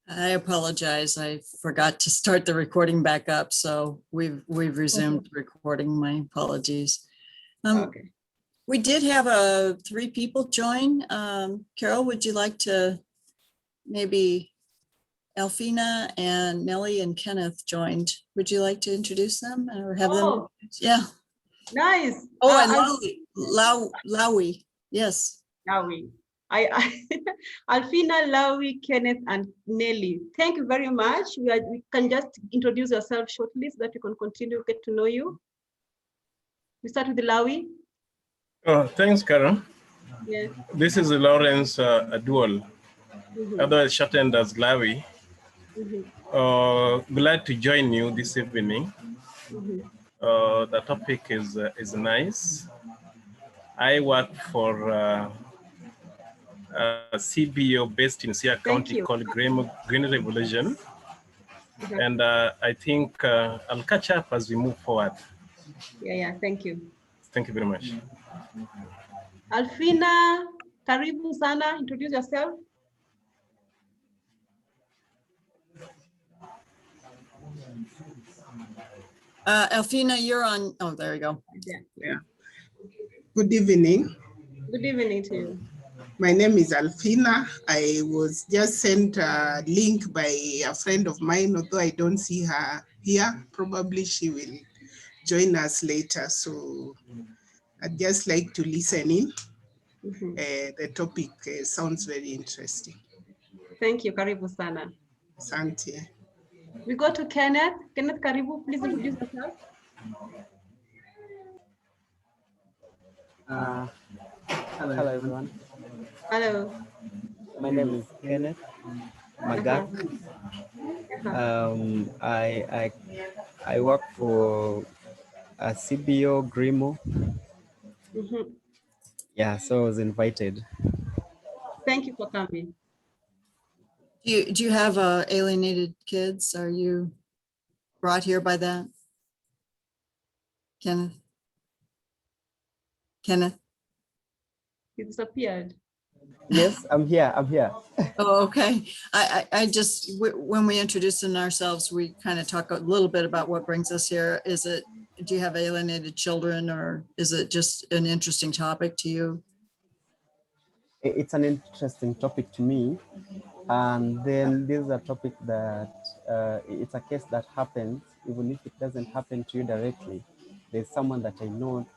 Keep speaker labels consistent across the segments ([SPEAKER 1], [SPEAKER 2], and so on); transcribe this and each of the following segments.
[SPEAKER 1] I apologize. I forgot to start the recording back up, so we've resumed recording. My apologies.
[SPEAKER 2] Okay.
[SPEAKER 1] We did have 3 people join. Carol, would you like to maybe Alfina and Nellie and Kenneth joined? Would you like to introduce them or have them? Yeah.
[SPEAKER 2] Nice.
[SPEAKER 1] Oh, and Lowy. Yes.
[SPEAKER 2] Lowy. Alfina, Lowy, Kenneth, and Nelly. Thank you very much. We can just introduce yourself shortly so that we can continue to get to know you. We start with Lowy.
[SPEAKER 3] Oh, thanks, Karen.
[SPEAKER 2] Yes.
[SPEAKER 3] This is Lawrence Adual, otherwise shortened as Lawi. Glad to join you this evening. The topic is nice. I work for a CBO based in Sia County called Green Revolution. And I think I'll catch up as we move forward.
[SPEAKER 2] Yeah, thank you.
[SPEAKER 3] Thank you very much.
[SPEAKER 2] Alfina, karibu sana, introduce yourself.
[SPEAKER 1] Alfina, you're on. Oh, there you go.
[SPEAKER 4] Yeah. Good evening.
[SPEAKER 2] Good evening to you.
[SPEAKER 4] My name is Alfina. I was just sent a link by a friend of mine, although I don't see her here. Probably she will join us later. So I'd just like to listen in. The topic sounds very interesting.
[SPEAKER 2] Thank you. Karibu sana.
[SPEAKER 4] Asante.
[SPEAKER 2] We go to Kenneth. Kenneth, karibu, please introduce yourself.
[SPEAKER 5] Hello, everyone.
[SPEAKER 2] Hello.
[SPEAKER 5] My name is Kenneth Magak. I work for a CBO Grimo. Yeah, so I was invited.
[SPEAKER 2] Thank you for coming.
[SPEAKER 1] Do you have alienated kids? Are you brought here by that? Kenneth? Kenneth?
[SPEAKER 2] He disappeared.
[SPEAKER 5] Yes, I'm here.
[SPEAKER 1] Oh, okay. I just, when we introduce ourselves, we kind of talk a little bit about what brings us here. Do you have alienated children, or is it just an interesting topic to you?
[SPEAKER 5] It's an interesting topic to me. And then this is a topic that it's a case that happens, even if it doesn't happen to you directly. There's someone that I know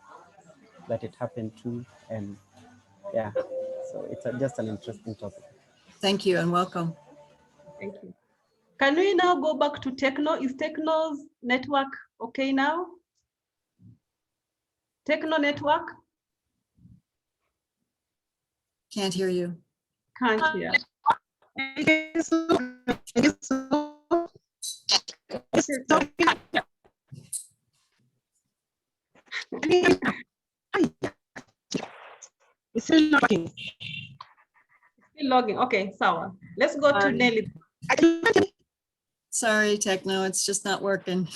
[SPEAKER 5] that it happened to, and yeah, so it's just an interesting topic.
[SPEAKER 1] Thank you and welcome.
[SPEAKER 2] Thank you. Can we now go back to Techno? Is Techno's network okay now? Techno network?
[SPEAKER 1] Can't hear you.
[SPEAKER 2] Can't hear.
[SPEAKER 4] It's still logging.
[SPEAKER 2] Still logging. Okay, Sawa. Let's go to Nelly.
[SPEAKER 1] Sorry, Techno, it's just not working.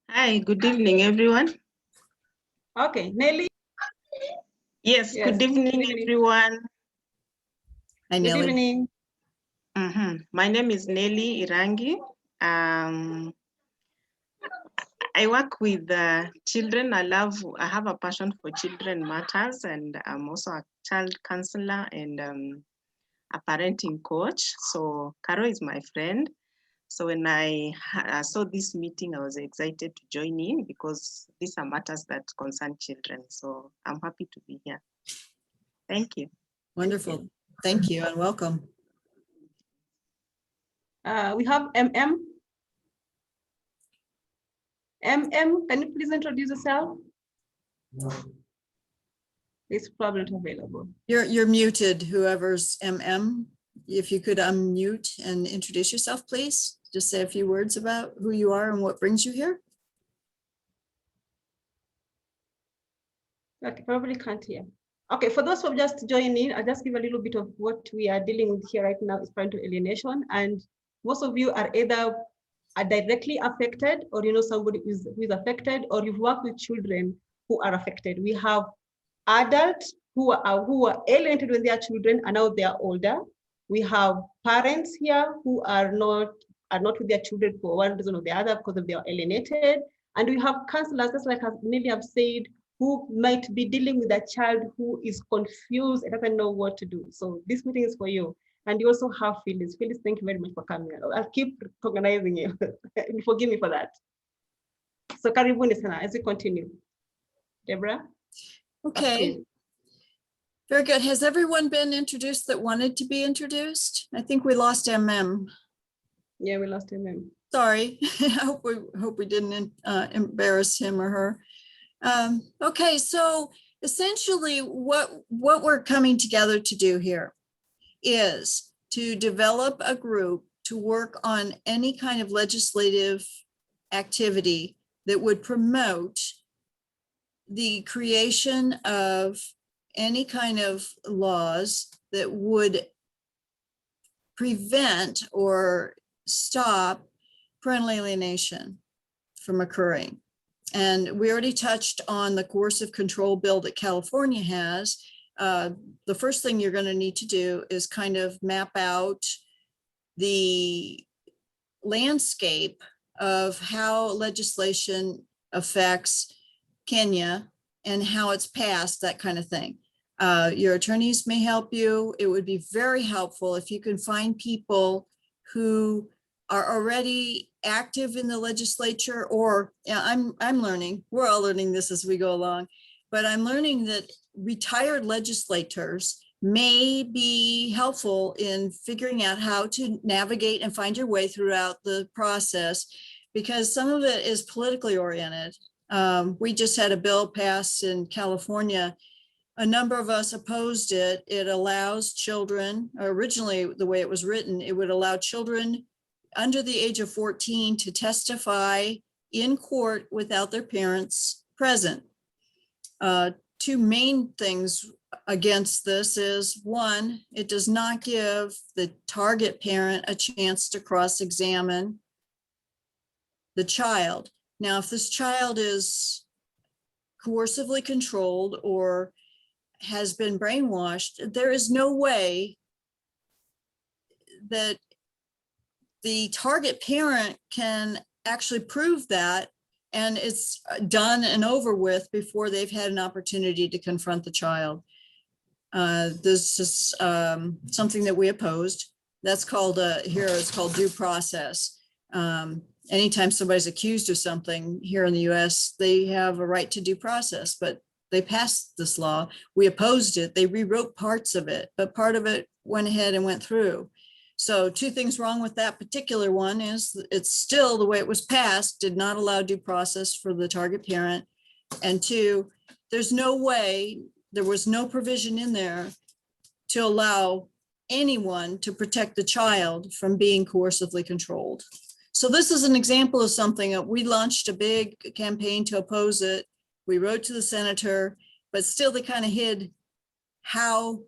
[SPEAKER 6] Hi, good evening, everyone.
[SPEAKER 2] Okay, Nelly.
[SPEAKER 6] Yes, good evening, everyone.
[SPEAKER 1] Hi, Nelly.
[SPEAKER 2] Good evening.
[SPEAKER 6] My name is Nelly Irangi. I work with children. I have a passion for children matters, and I'm also a child counselor and a parenting coach. So Caro is my friend. So when I saw this meeting, I was excited to join in because these are matters that concern children. So I'm happy to be here. Thank you.
[SPEAKER 1] Wonderful. Thank you and welcome.
[SPEAKER 2] We have MM. MM, can you please introduce yourself? It's probably not available.
[SPEAKER 1] You're muted, whoever's MM. If you could unmute and introduce yourself, please. Just say a few words about who you are and what brings you here.
[SPEAKER 2] Okay, probably can't hear. Okay, for those who have just joined in, I'll just give a little bit of what we are dealing with here right now is parental alienation. And most of you are either are directly affected, or you know somebody who is affected, or you've worked with children who are affected. We have adults who are alienated when they are children and now they are older. We have parents here who are not with their children for one reason or the other because of they are alienated. And we have counselors, just like many have said, who might be dealing with a child who is confused and doesn't know what to do. So this meeting is for you. And you also have Phyllis. Phyllis, thank you very much for coming. I'll keep recognizing you. Forgive me for that. So karibuni sana as we continue. Deborah?
[SPEAKER 1] Okay, very good. Has everyone been introduced that wanted to be introduced? I think we lost MM.
[SPEAKER 2] Yeah, we lost him.
[SPEAKER 1] Sorry, I hope we didn't embarrass him or her. Okay, so essentially what we're coming together to do here is to develop a group to work on any kind of legislative activity that would promote the creation of any kind of laws that would prevent or stop parental alienation from occurring. And we already touched on the coercive control bill that California has. The first thing you're going to need to do is kind of map out the landscape of how legislation affects Kenya and how it's passed, that kind of thing. Your attorneys may help you. It would be very helpful if you can find people who are already active in the legislature, or I'm learning, we're all learning this as we go along, but I'm learning that retired legislators may be helpful in figuring out how to navigate and find your way throughout the process, because some of it is politically oriented. We just had a bill passed in California. A number of us opposed it. It allows children, originally the way it was written, it would allow children under the age of 14 to testify in court without their parents present. Two main things against this is, one, it does not give the target parent a chance to cross-examine the child. Now, if this child is coercively controlled or has been brainwashed, there is no way that the target parent can actually prove that, and it's done and over with before they've had an opportunity to confront the child. This is something that we opposed. That's called, here it's called due process. Anytime somebody's accused of something here in the US, they have a right to due process, but they passed this law. We opposed it. They rewrote parts of it, but part of it went ahead and went through. So two things wrong with that particular one is it's still the way it was passed, did not allow due process for the target parent. And two, there's no way, there was no provision in there to allow anyone to protect the child from being coercively controlled. So this is an example of something that we launched a big campaign to oppose it. We wrote to the senator, but still they kind of hid how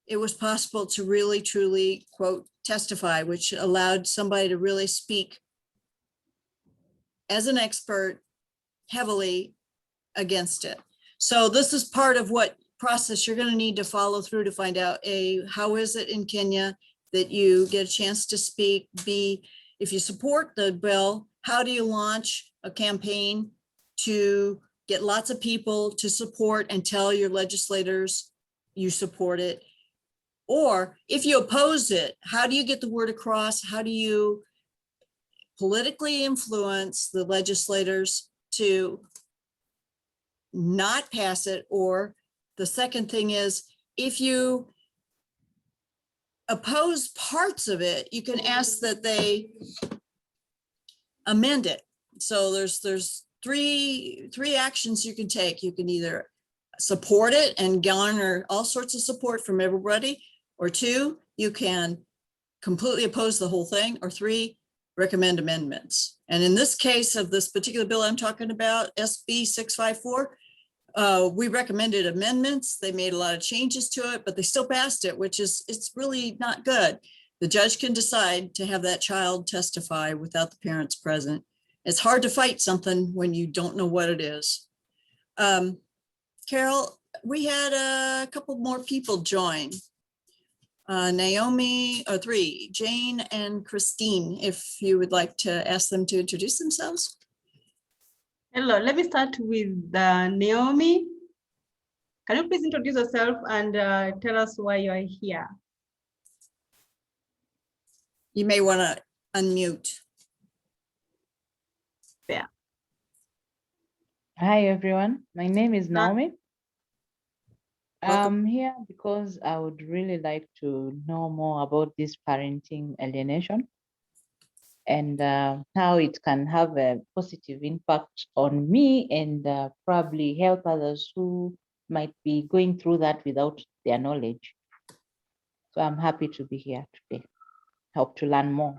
[SPEAKER 1] it was possible to really, truly, quote, testify, which allowed somebody to really speak as an expert heavily against it. So this is part of what process you're going to need to follow through to find out, A, how is it in Kenya that you get a chance to speak? B, if you support the bill, how do you launch a campaign to get lots of people to support and tell your legislators you support it? Or if you oppose it, how do you get the word across? How do you politically influence the legislators to not pass it? Or the second thing is, if you oppose parts of it, you can ask that they amend it. So there's three actions you can take. You can either support it and garner all sorts of support from everybody, or two, you can completely oppose the whole thing, or three, recommend amendments. And in this case of this particular bill I'm talking about, SB 654, we recommended amendments. They made a lot of changes to it, but they still passed it, which is, it's really not good. The judge can decide to have that child testify without the parents present. It's hard to fight something when you don't know what it is. Carol, we had a couple more people join. Naomi, or three, Jane and Christine, if you would like to ask them to introduce themselves.
[SPEAKER 2] Hello, let me start with Naomi. Can you please introduce yourself and tell us why you are here?
[SPEAKER 1] You may want to unmute.
[SPEAKER 2] There.
[SPEAKER 7] Hi, everyone. My name is Naomi.
[SPEAKER 1] Welcome.
[SPEAKER 7] I'm here because I would really like to know more about this parenting alienation and how it can have a positive impact on me and probably help others who might be going through that without their knowledge. So I'm happy to be here today. Hope to learn more.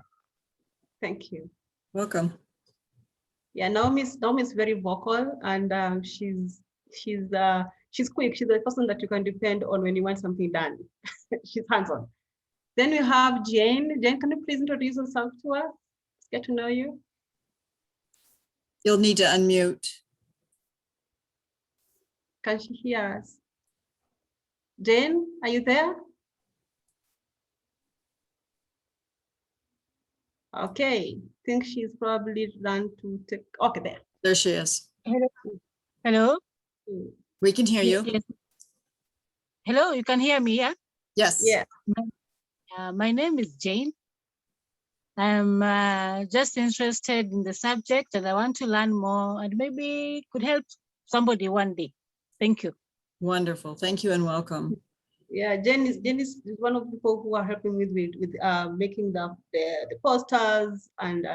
[SPEAKER 2] Thank you.
[SPEAKER 1] Welcome.
[SPEAKER 2] Yeah, Naomi's very vocal, and she's quick. She's the person that you can depend on when you want something done. She's hands-on. Then we have Jane. Jane, can you please introduce yourself to us? Let's get to know you.
[SPEAKER 1] You'll need to unmute.
[SPEAKER 2] Can she hear us? Jane, are you there? Okay, I think she's probably run to take, okay, there.
[SPEAKER 1] There she is.
[SPEAKER 8] Hello.
[SPEAKER 1] We can hear you.
[SPEAKER 8] Yes. Hello, you can hear me, yeah?
[SPEAKER 1] Yes.
[SPEAKER 2] Yeah.
[SPEAKER 8] My name is Jane. I'm just interested in the subject and I want to learn more and maybe could help somebody one day. Thank you.
[SPEAKER 1] Wonderful. Thank you and welcome.
[SPEAKER 2] Yeah, Jen is one of the people who are helping with making the posters and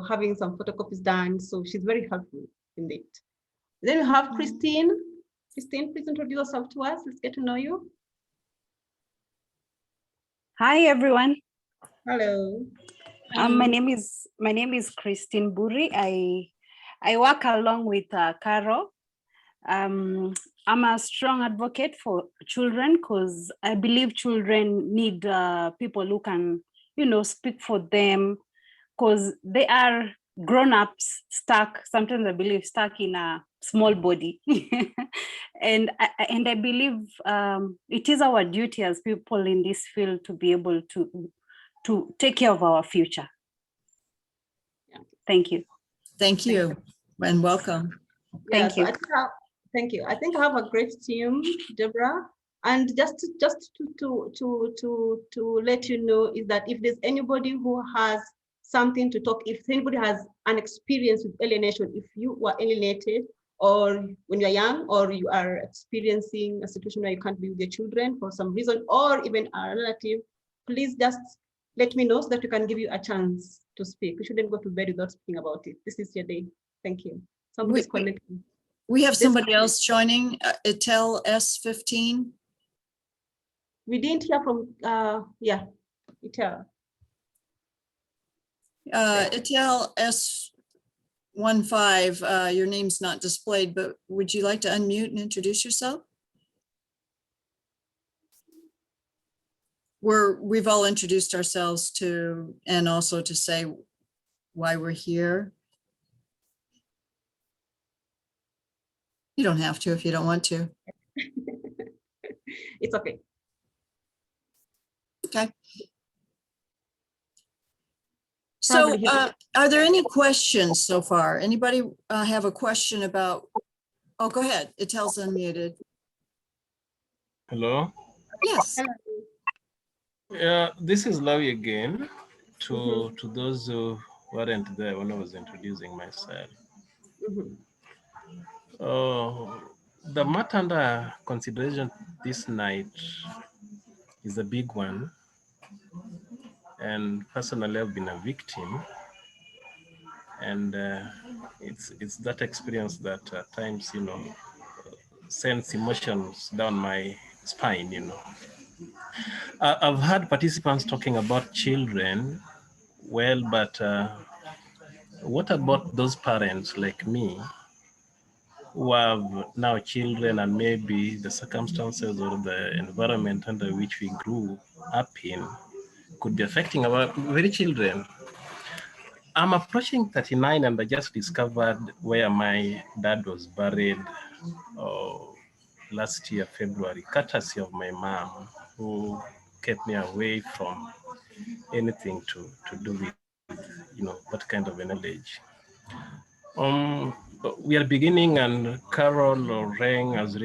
[SPEAKER 2] having some photocopies done. So she's very helpful indeed. Then we have Christine. Christine, please introduce yourself to us. Let's get to know you.
[SPEAKER 9] Hi everyone.
[SPEAKER 2] Hello.
[SPEAKER 9] My name is Christine Buri. I work along with Carol. I'm a strong advocate for children because I believe children need people who can, speak for them because they are grown-ups stuck. Sometimes I believe stuck in a small body, and I believe it is our duty as people in this field to be able to take care of our future. Thank you.
[SPEAKER 1] Thank you and welcome.
[SPEAKER 9] Thank you.
[SPEAKER 2] Thank you. I think I have a great team, Deborah. And just to let you know is that if there's anybody who has something to talk, if anybody has an experience with alienation, if you were alienated or when you're young or you are experiencing a situation where you can't be with your children for some reason or even a relative, please just let me know so that we can give you a chance to speak. You shouldn't go to bed without speaking about it. This is your day. Thank you. Somebody's connecting.
[SPEAKER 1] We have somebody else joining, Etel S15.
[SPEAKER 2] We didn't hear from, yeah, Etel.
[SPEAKER 1] Etel S15, your name's not displayed, but would you like to unmute and introduce yourself? We've all introduced ourselves to, and also to say why we're here. You don't have to if you don't want to.
[SPEAKER 2] It's okay.
[SPEAKER 1] Okay. So are there any questions so far? Anybody have a question about, oh, go ahead. Etel's unmuted.
[SPEAKER 3] Hello.
[SPEAKER 1] Yes.
[SPEAKER 2] Hello.
[SPEAKER 3] Yeah, this is Lawi again. To those who weren't there when I was introducing myself. The matter under consideration this night is a big one. And personally, I've been a victim. And it's that experience that at times, sends emotions down my spine, I've had participants talking about children. Well, but what about those parents like me who have now children and maybe the circumstances or the environment under which we grew up in could be affecting our very children. I'm approaching 39 and I just discovered where my dad was buried last year, February, courtesy of my mom, who kept me away from anything to do with, that kind of a knowledge. We are beginning, and Carol Reng is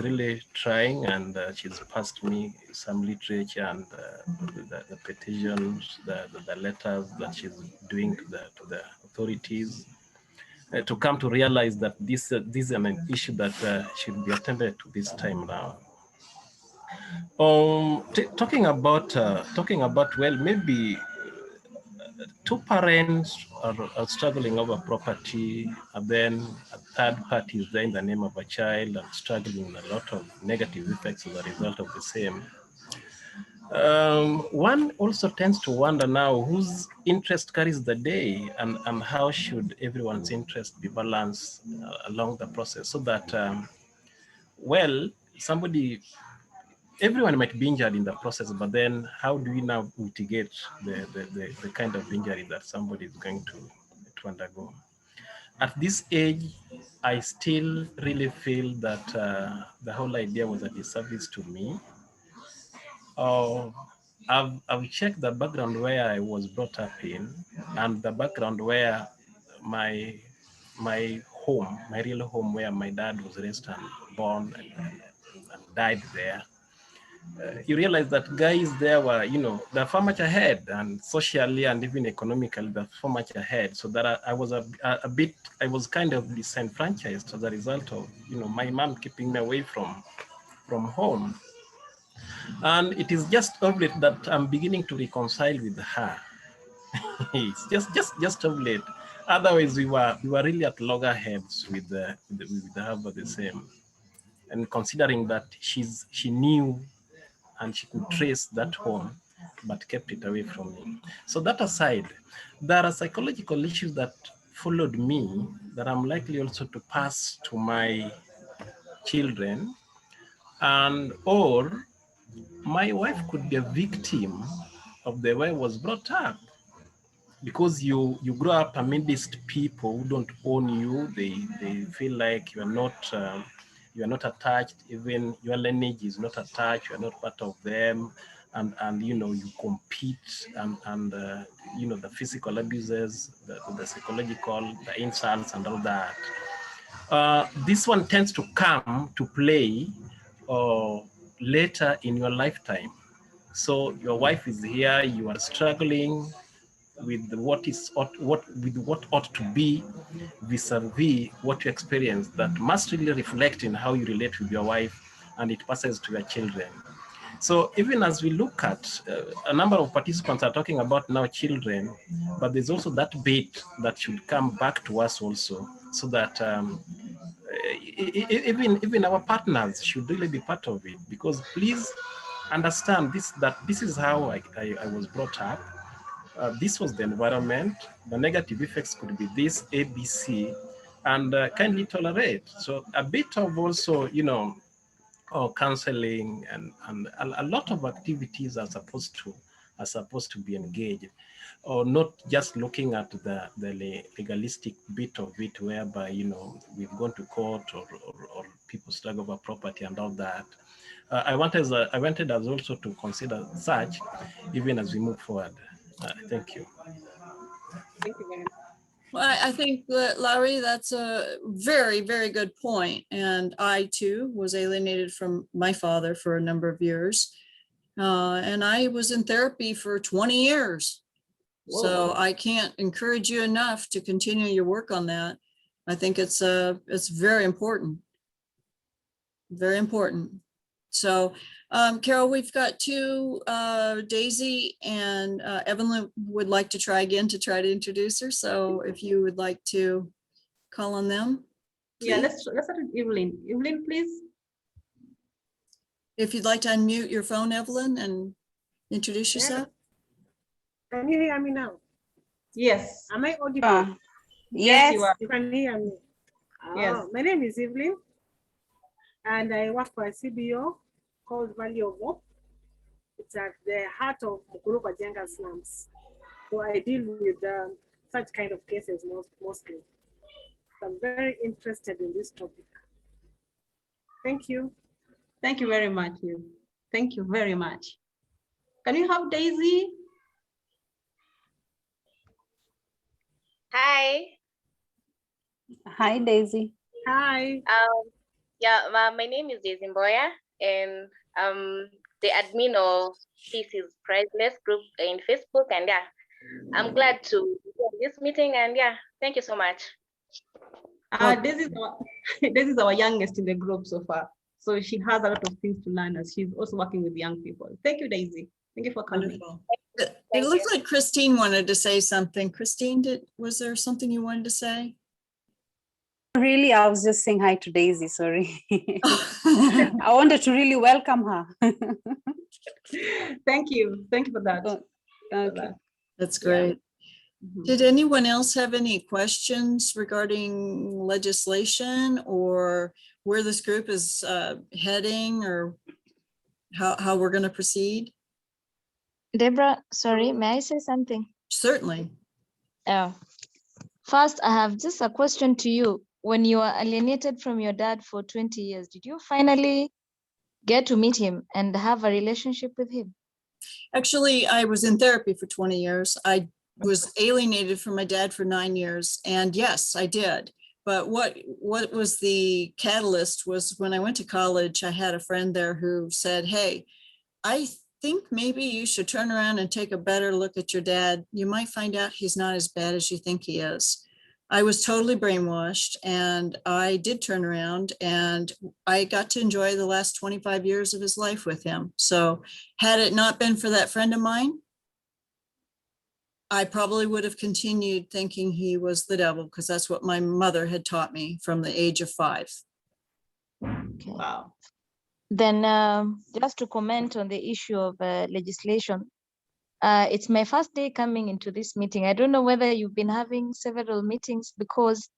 [SPEAKER 3] really trying, and she's passed me some literature and the petitions, the letters that she's doing to the authorities to come to realize that this is an issue that should be attended to this time now. Talking about well, maybe two parents are struggling over property, and then a third party is there in the name of a child and struggling a lot of negative effects as a result of the same. One also tends to wonder now whose interest carries the day, and how should everyone's interest be balanced along the process, so that, well, everyone might be injured in the process, but then how do we now mitigate the kind of injury that somebody is going to undergo? At this age, I still really feel that the whole idea was a disservice to me. I've checked the background where I was brought up in, and the background where my home, my real home, where my dad was raised and born and died there. You realize that guys there were, they're far much ahead, and socially and even economically, they're far much ahead. So that I was I was kind of disenfranchised as a result of, my mom keeping me away from home. And it is just of late that I'm beginning to reconcile with her. It's just of late. Otherwise, we were really at loggerheads with her about the same. And considering that she knew and she could trace that home, but kept it away from me. So that aside, there are psychological issues that followed me that I'm likely also to pass to my children, or my wife could be a victim of the way I was brought up, because you grow up amidst people who don't own you. They feel like you are not attached. Even your lineage is not attached. You are not part of them, and you compete, and the physical abuses, the psychological, the insults, and all that. This one tends to come to play later in your lifetime. So your wife is here, you are struggling with what ought to be vis-a-vis what you experience, that must really reflect in how you relate with your wife, and it passes to your children. So even as we look at a number of participants are talking about now children, but there's also that bit that should come back to us also, so that even our partners should really be part of it. Because please understand that this is how I was brought up. This was the environment. The negative effects could be this, ABC, and kindly tolerate. So a bit of also, counseling and a lot of activities are supposed to be engaged, or not just looking at the legalistic bit of it, whereby we've gone to court or people struggle over property and all that. I wanted us also to consider such even as we move forward. Thank you.
[SPEAKER 2] Thank you very much.
[SPEAKER 1] Well, I think that, Larry, that's a very, very good point. And I too was alienated from my father for a number of years. And I was in therapy for 20 years.
[SPEAKER 2] Whoa.
[SPEAKER 1] So I can't encourage you enough to continue your work on that. I think it's very important. Very important. So Carol, we've got two, Daisy and Evelyn would like to try again to try to introduce her. So if you would like to call on them.
[SPEAKER 2] Yeah,
[SPEAKER 1] please.
[SPEAKER 2] let's start with Evelyn. Evelyn, please.
[SPEAKER 1] If you'd like to unmute your phone, Evelyn, and introduce yourself.
[SPEAKER 10] Can you hear me now?
[SPEAKER 2] Yes.
[SPEAKER 10] Am I audible?
[SPEAKER 2] Yes, you are.
[SPEAKER 10] You can hear me.
[SPEAKER 2] Yes.
[SPEAKER 10] My name is Evelyn, and I work for a CBO called Value of Hope. It's at the heart of Mukulupa Jenga slums. So I deal with such kind of cases mostly. So I'm very interested in this topic. Thank you.
[SPEAKER 2] Thank you very much. Thank you very much. Can you have Daisy?
[SPEAKER 11] Hi.
[SPEAKER 9] Hi, Daisy.
[SPEAKER 10] Hi.
[SPEAKER 11] Yeah, my name is Daisy Mboya, and the admin of Peace is Priceless group in Facebook. And yeah, I'm glad to be on this meeting. And yeah, thank you so much.
[SPEAKER 2] This is our youngest in the group so far. So she has a lot of things to learn as she's also working with young people. Thank you, Daisy. Thank you for coming.
[SPEAKER 1] Wonderful. It looks like Christine wanted to say something. Christine, was there something you wanted to say?
[SPEAKER 9] Really, I was just saying hi to Daisy, sorry. I wanted to really welcome her.
[SPEAKER 2] Thank you. Thank you for that.
[SPEAKER 9] Okay.
[SPEAKER 1] That's great. Did anyone else have any questions regarding legislation or where this group is heading or how we're going to proceed?
[SPEAKER 12] Deborah, sorry, may I say something?
[SPEAKER 1] Certainly.
[SPEAKER 12] First, I have just a question to you. When you were alienated from your dad for 20 years, did you finally get to meet him and have a relationship with him?
[SPEAKER 1] Actually, I was in therapy for 20 years. I was alienated from my dad for 9 years. And yes, I did. But what was the catalyst was when I went to college, I had a friend there who said, hey, I think maybe you should turn around and take a better look at your dad. You might find out he's not as bad as you think he is. I was totally brainwashed and I did turn around and I got to enjoy the last 25 years of his life with him. So had it not been for that friend of mine, I probably would have continued thinking he was the devil because that's what my mother had taught me from the age of 5.
[SPEAKER 12] Okay.
[SPEAKER 2] Wow.
[SPEAKER 12] Then just to comment on the issue of legislation, it's my first day coming into this meeting. I don't know whether you've been having several meetings because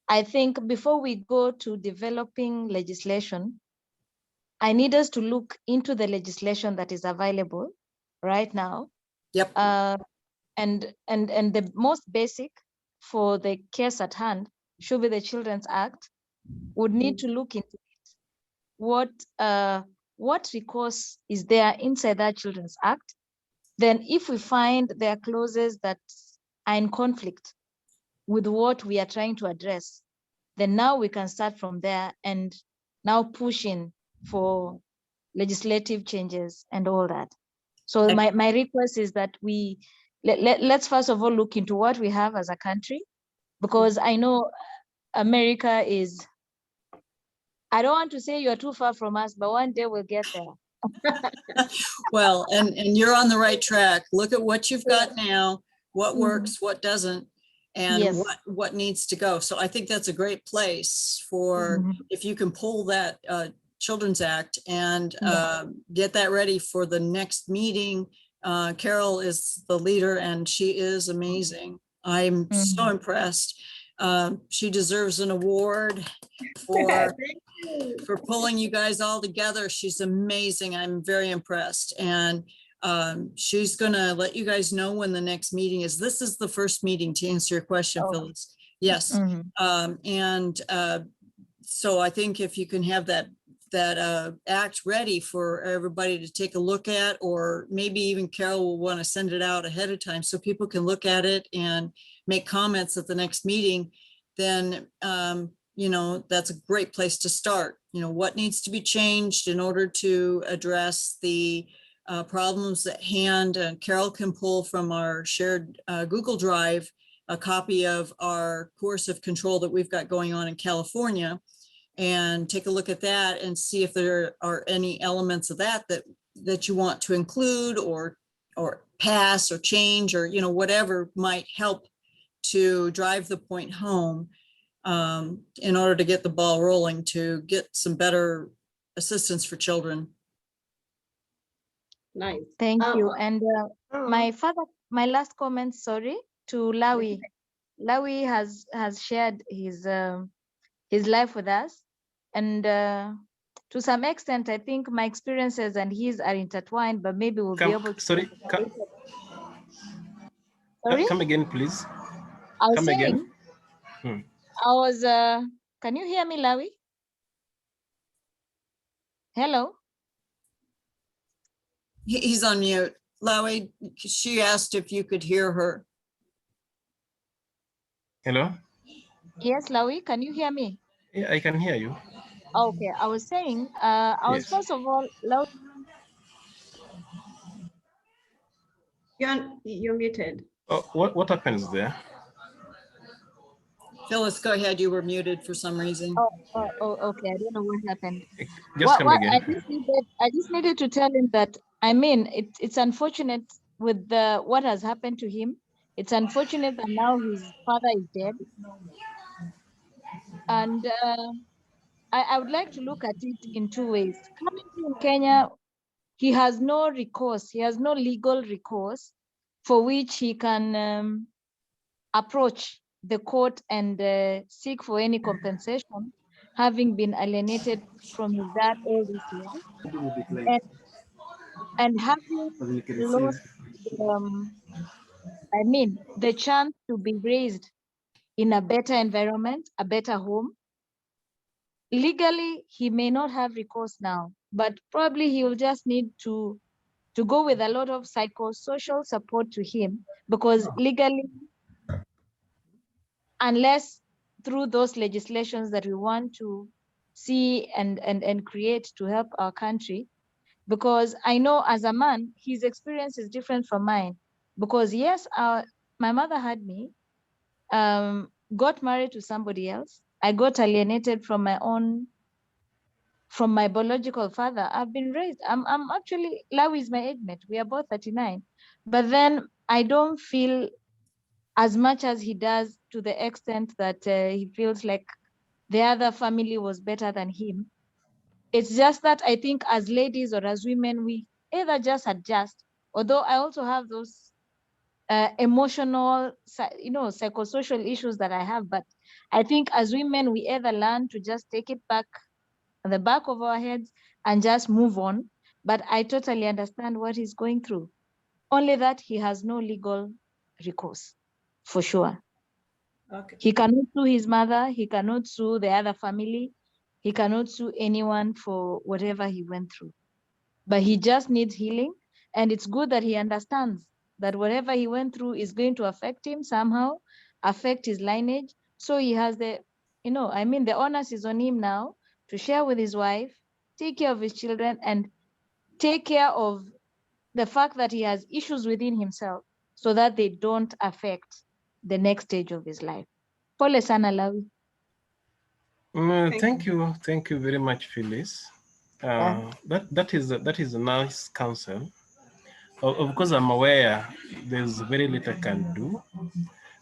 [SPEAKER 12] I think before we go to developing legislation, I need us to look into the legislation that is available right now.
[SPEAKER 1] Yep.
[SPEAKER 12] And the most basic for the case at hand should be the Children's Act. Would need to look into it. What recourse is there inside that Children's Act? Then if we find there are clauses that are in conflict with what we are trying to address, then now we can start from there and now push in for legislative changes and all that. So my request is that let's first of all look into what we have as a country, because I know America is, I don't want to say you're too far from us, but one day we'll get there.
[SPEAKER 1] Well, and you're on the right track. Look at what you've got now, what works, what doesn't, and what needs to go. So I think that's a great place for if you can pull that Children's Act and get that ready for the next meeting. Carol is the leader and she is amazing. I'm so impressed. She deserves an award for pulling you guys all together. She's amazing. I'm very impressed. And she's gonna let you guys know when the next meeting is. This is the first meeting, to answer your question, Phyllis. Yes. So I think if you can have that act ready for everybody to take a look at, or maybe even Carol will want to send it out ahead of time so people can look at it and make comments at the next meeting, then you know, that's a great place to start. You know, what needs to be changed in order to address the problems at hand. And Carol can pull from our shared Google Drive a copy of our coercive control that we've got going on in California, and take a look at that and see if there are any elements of that you want to include or pass or change, or, you know, whatever might help to drive the point home in order to get the ball rolling, to get some better assistance for children.
[SPEAKER 2] Nice.
[SPEAKER 12] Thank you. And my last comment, sorry, to Lawi. Lawi has shared his life with us, and to some extent, I think my experiences and his are intertwined, but maybe we'll be able to.
[SPEAKER 3] Sorry,
[SPEAKER 12] Sorry?
[SPEAKER 3] Come again, please.
[SPEAKER 12] I was
[SPEAKER 3] Come
[SPEAKER 12] saying,
[SPEAKER 3] again.
[SPEAKER 12] I was, can you hear me, Lawi? Hello?
[SPEAKER 1] He's on mute. Lowy, she asked if you could hear her.
[SPEAKER 3] Hello?
[SPEAKER 12] Yes, Lawi, can you hear me?
[SPEAKER 3] Yeah, I can hear you.
[SPEAKER 12] Okay, I was saying, I was
[SPEAKER 3] Yes.
[SPEAKER 12] first of all, Lawi.
[SPEAKER 2] You're muted.
[SPEAKER 3] Oh, what happens there?
[SPEAKER 1] Phyllis, go ahead. You were muted for some reason.
[SPEAKER 12] Okay. I don't know what happened.
[SPEAKER 3] Just come again.
[SPEAKER 12] I just needed to tell him that, I mean, it's unfortunate with what has happened to him. It's unfortunate that now his father is dead. And I would like to look at it in two ways. Currently in Kenya, he has no recourse. He has no legal recourse for which he can approach the court and seek for any compensation, having been alienated from his dad all these years, and having lost, I mean, the chance to be raised in a better environment, a better home. Legally, he may not have recourse now, but probably he will just need to go with a lot of psychosocial support to him, because legally, unless through those legislations that we want to see and create to help our country, because I know as a man, his experience is different from mine. Because yes, my mother had me, got married to somebody else. I got alienated from my biological father. I've been raised, I'm actually, Lawi is my age mate. We are both 39. But then I don't feel as much as he does, to the extent that he feels like the other family was better than him. It's just that I think as ladies or as women, we either just adjust, although I also have those emotional, psychosocial issues that I have. But I think as women, we either learn to just take it back on the back of our heads and just move on. But I totally understand what he's going through. Only that he has no legal recourse, for sure.
[SPEAKER 2] Okay.
[SPEAKER 12] He cannot sue his mother. He cannot sue the other family. He cannot sue anyone for whatever he went through. But he just needs healing. And it's good that he understands that whatever he went through is going to affect him somehow, affect his lineage. So he has the onus is on him now to share with his wife, take care of his children, and take care of the fact that he has issues within himself, so that they don't affect the next stage of his life. Pole sana Lawi.
[SPEAKER 3] Thank you very much, Phyllis. That is a nice counsel. Of course, I'm aware there's very little I can do.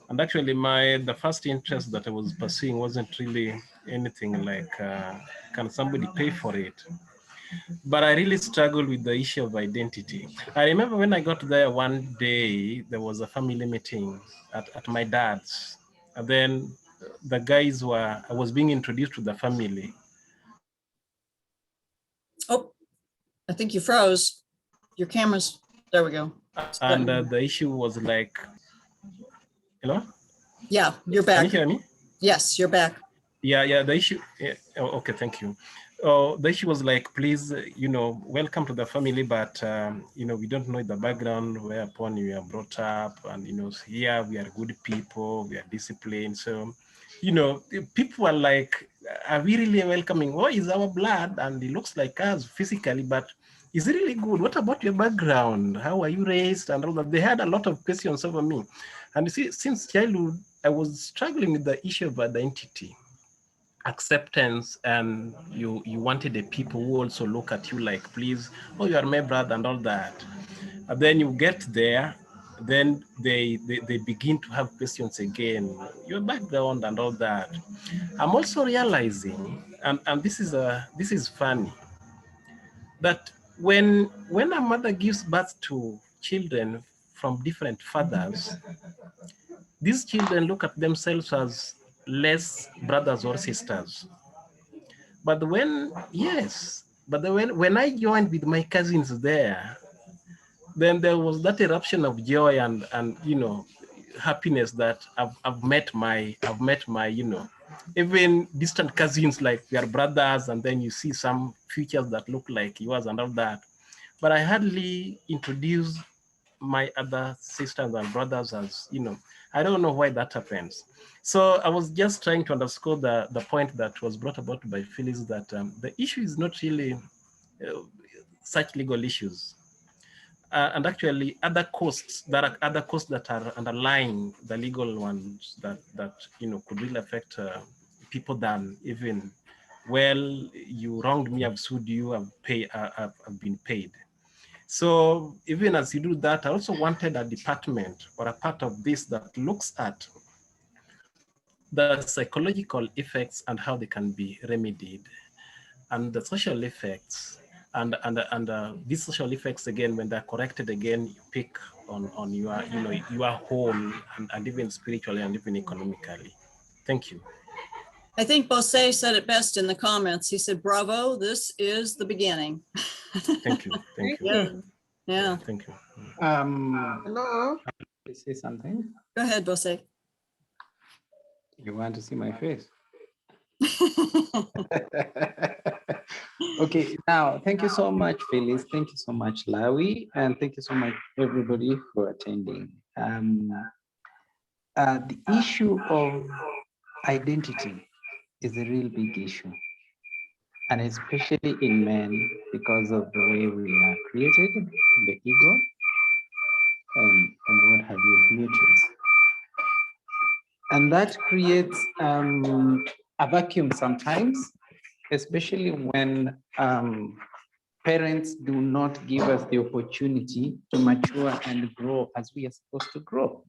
[SPEAKER 3] And actually, the first interest that I was pursuing wasn't really anything like, can somebody pay for it? But I really struggled with the issue of identity. I remember when I got there one day, there was a family meeting at my dad's. And then the guys I was being introduced to the family.
[SPEAKER 1] Oh, I think you froze. Your camera's, there we go.
[SPEAKER 3] And the issue was like, hello?
[SPEAKER 1] Yeah, you're back.
[SPEAKER 3] Can you hear me?
[SPEAKER 1] Yes, you're back.
[SPEAKER 3] Yeah, the issue, okay, thank you. The issue was like, please, welcome to the family, but, we don't know the background whereupon you are brought up, and, here we are good people, we are disciplined. So, people are like, are we really welcoming? Oh, is our blood, and it looks like us physically, but is it really good? What about your background? How are you raised? And all that. They had a lot of questions over me. And you see, since childhood, I was struggling with the issue of identity, acceptance, and you wanted the people who also look at you like, please, oh, you are my brother and all that. And then you get there, then they begin to have questions again, your background and all that. I'm also realizing, and this is funny, that when a mother gives birth to children from different fathers, these children look at themselves as less brothers or sisters. But when I joined with my cousins there, then there was that eruption of joy and happiness that I've met my even distant cousins, like we are brothers, and then you see some features that look like yours and all that. But I hardly introduce my other sisters and brothers as, I don't know why that happens. So I was just trying to underscore the point that was brought about by Phyllis, that the issue is not really such legal issues. And actually other costs that are underlying the legal ones that could really affect people than even, well, you wronged me, I've sued you, I've been paid. So even as you do that, I also wanted a department or a part of this that looks at the psychological effects and how they can be remedied, and the social effects. And these social effects, again, when they're corrected, again, you pick on your, your whole, and even spiritually and even economically. Thank you.
[SPEAKER 1] I think Bose said it best in the comments. He said, bravo, this is the beginning.
[SPEAKER 3] Thank you. Thank you.
[SPEAKER 1] Yeah. Yeah.
[SPEAKER 3] Thank you.
[SPEAKER 4] Hello.
[SPEAKER 13] To say something.
[SPEAKER 1] Go ahead, Bose.
[SPEAKER 13] You want to see my face? Okay, now, thank you so much, Phyllis. Thank you so much, Lawi. And thank you so much, everybody, for attending. The issue of identity is a real big issue. And especially in men, because of the way we are created, the ego, and what have you, mutuals. And that creates a vacuum sometimes, especially when parents do not give us the opportunity to mature and grow as we are supposed to grow.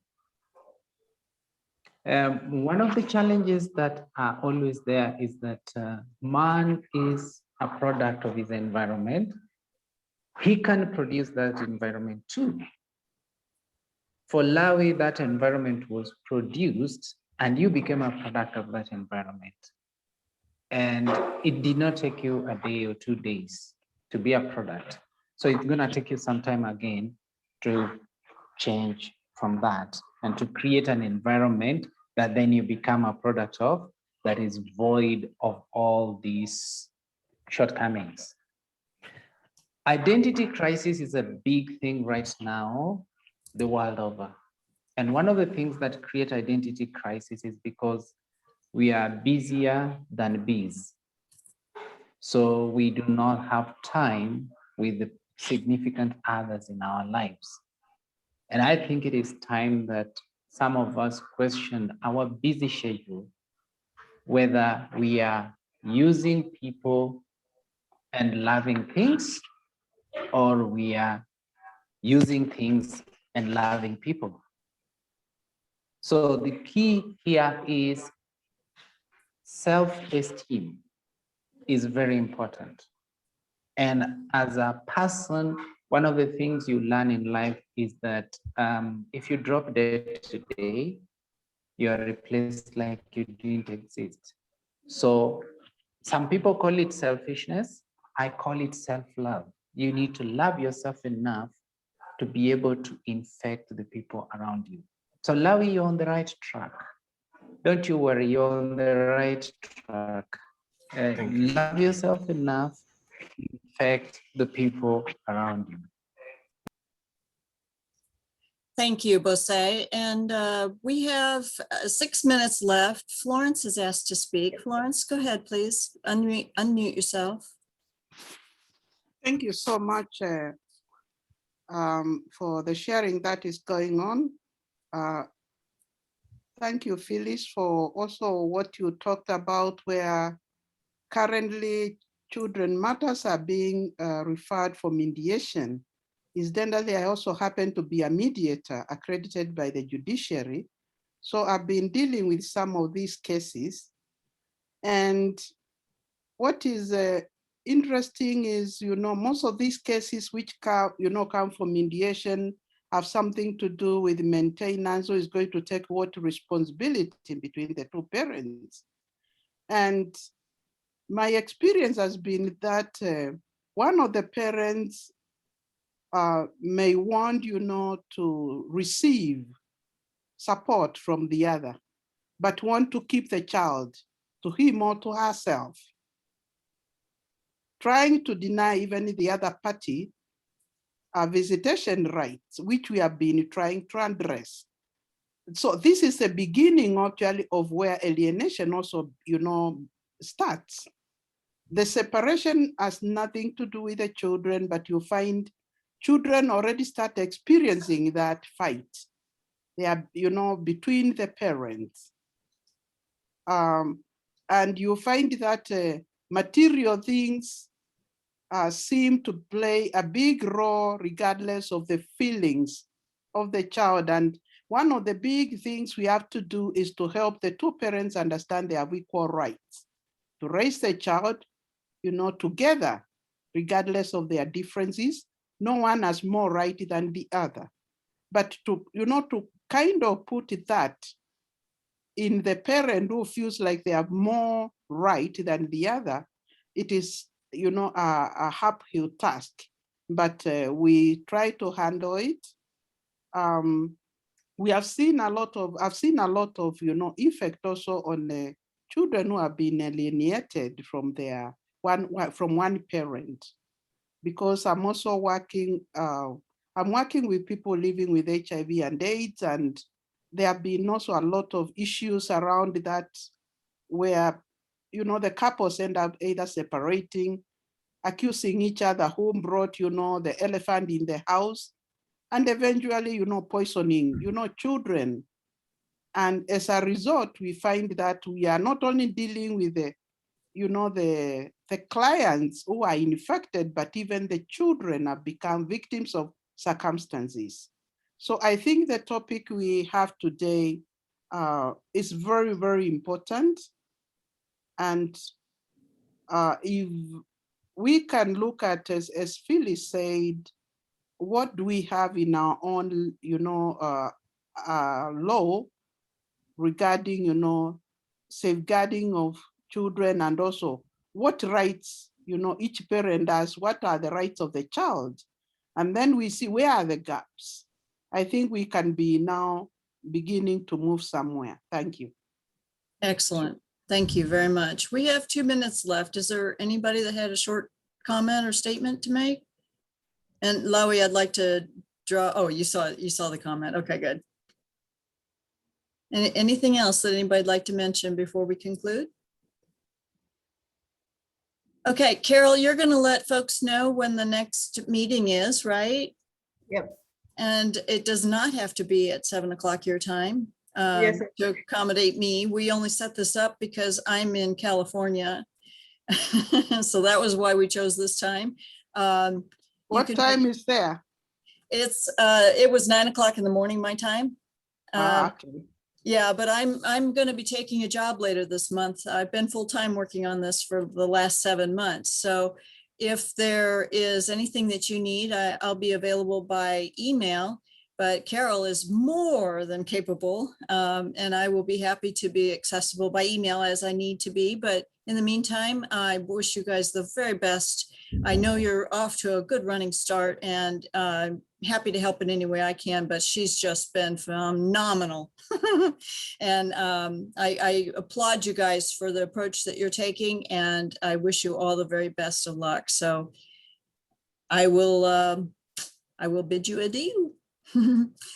[SPEAKER 13] One of the challenges that are always there is that man is a product of his environment. He can produce that environment too. For Lawi, that environment was produced and you became a product of that environment. And it did not take you a day or 2 days to be a product. So it's gonna take you some time again to change from that and to create an environment that then you become a product of, that is void of all these shortcomings. Identity crisis is a big thing right now, the world over. And one of the things that create identity crisis is because we are busier than bees. So we do not have time with the significant others in our lives. And I think it is time that some of us question our busy schedule, whether we are using people and loving things, or we are using things and loving people. So the key here is self-esteem is very important. And as a person, one of the things you learn in life is that if you drop dead today, you are replaced like you didn't exist. So some people call it selfishness. I call it self-love. You need to love yourself enough to be able to infect the people around you. So Lawi, you're on the right track. Don't you worry, you're on the right track. Love yourself enough to infect the people around you.
[SPEAKER 1] Thank you, Bose. And we have 6 minutes left. Florence is asked to speak. Florence, go ahead, please. Unmute yourself.
[SPEAKER 4] Thank you so much for the sharing that is going on. Thank you, Phyllis, for also what you talked about, where currently children matters are being referred for mediation. Incidentally, I also happen to be a mediator accredited by the judiciary. So I've been dealing with some of these cases. And what is interesting is, most of these cases which come from mediation have something to do with maintenance, so it's going to take what responsibility between the two parents. And
[SPEAKER 14] my experience has been that one of the parents may want, to receive support from the other, but want to keep the child to him or to herself, trying to deny even the other party visitation rights, which we have been trying to address. So this is the beginning actually of where alienation also, starts. The separation has nothing to do with the children, but you find children already start experiencing that fight. They are, between the parents. And you find that material things seem to play a big role regardless of the feelings of the child. And one of the big things we have to do is to help the two parents understand they have equal rights to raise the child, together, regardless of their differences. No one has more right than the other. But to kind of put that in the parent who feels like they have more right than the other, it is, a uphill task. But we try to handle it. We have seen I've seen a lot of, effect also on the children who have been alienated from one parent, because I'm also working, I'm working with people living with HIV and AIDS, and there have been also a lot of issues around that where, the couples end up either separating, accusing each other who brought, the elephant in the house, and eventually, poisoning, children. And as a result, we find that we are not only dealing with the clients who are infected, but even the children have become victims of circumstances. So I think the topic we have today is very, very important. And if we can look at, as Phyllis said, what do we have in our own, law regarding, safeguarding of children, and also what rights, each parent has, what are the rights of the child? And then we see where are the gaps. I think we can be now beginning to move somewhere. Thank you.
[SPEAKER 1] Excellent. Thank you very much. We have 2 minutes left. Is there anybody that had a short comment or statement to make? And Lowy, I'd like to draw, oh, you saw the comment. Okay, good. Anything else that anybody'd like to mention before we conclude? Okay, Carol, you're going to let folks know when the next meeting is, right?
[SPEAKER 2] Yep.
[SPEAKER 1] And it does not have to be at 7 o'clock your time
[SPEAKER 2] Yes.
[SPEAKER 1] to accommodate me. We only set this up because I'm in California. So that was why we chose this time.
[SPEAKER 14] What time is there?
[SPEAKER 1] It was 9 o'clock in the morning, my time.
[SPEAKER 14] Okay.
[SPEAKER 1] Yeah, but I'm going to be taking a job later this month. I've been full-time working on this for the last 7 months. So if there is anything that you need, I'll be available by email. But Carol is more than capable, and I will be happy to be accessible by email as I need to be. But in the meantime, I wish you guys the very best. I know you're off to a good running start, and I'm happy to help in any way I can, but she's just been phenomenal. And I applaud you guys for the approach that you're taking, and I wish you all the very best of luck. So I will bid you adieu.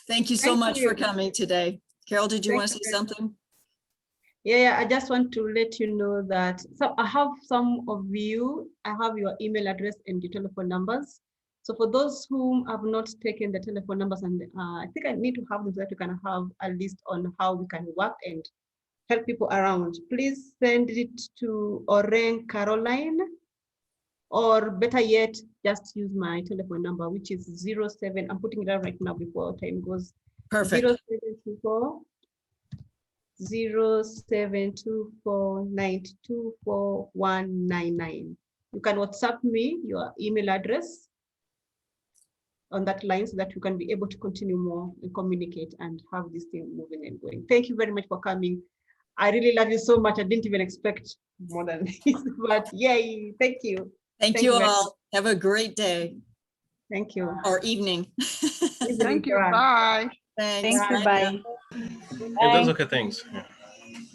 [SPEAKER 1] Thank you so
[SPEAKER 2] Thank
[SPEAKER 1] much
[SPEAKER 2] you.
[SPEAKER 1] for coming today. Carol, did you
[SPEAKER 2] Thank
[SPEAKER 1] want to
[SPEAKER 2] you
[SPEAKER 1] say
[SPEAKER 2] very much.
[SPEAKER 1] something?
[SPEAKER 2] Yeah, I just want to let you know that I have some of you, I have your email address and your telephone numbers. So for those whom have not taken the telephone numbers, and I think I need to have them so that you can have a list on how we can work and help people around. Please send it to Oren Caroline, or better yet, just use my telephone number, which is 07. I'm putting it out right now before time goes.
[SPEAKER 1] Perfect.
[SPEAKER 2] 0724 0724924199. You can WhatsApp me your email address on that line so that you can be able to continue more and communicate and have this thing moving and going. Thank you very much for coming. I really love you so much. I didn't even expect more than this, but yay, thank you.
[SPEAKER 1] Thank you
[SPEAKER 2] very
[SPEAKER 1] all. Have a great day
[SPEAKER 2] Thank you.
[SPEAKER 1] or evening.
[SPEAKER 14] Thank you. Bye.
[SPEAKER 1] Thanks.
[SPEAKER 9] Thank you. Bye.
[SPEAKER 3] Yeah, that's okay. Thanks. Yeah.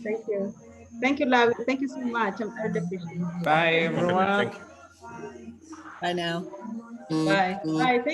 [SPEAKER 2] Thank you. Thank you, love. Thank you so much. I really appreciate it.
[SPEAKER 13] Bye,
[SPEAKER 3] Okay,
[SPEAKER 13] everyone.
[SPEAKER 3] thank you.
[SPEAKER 1] Bye now.
[SPEAKER 2] Bye. Bye. Thank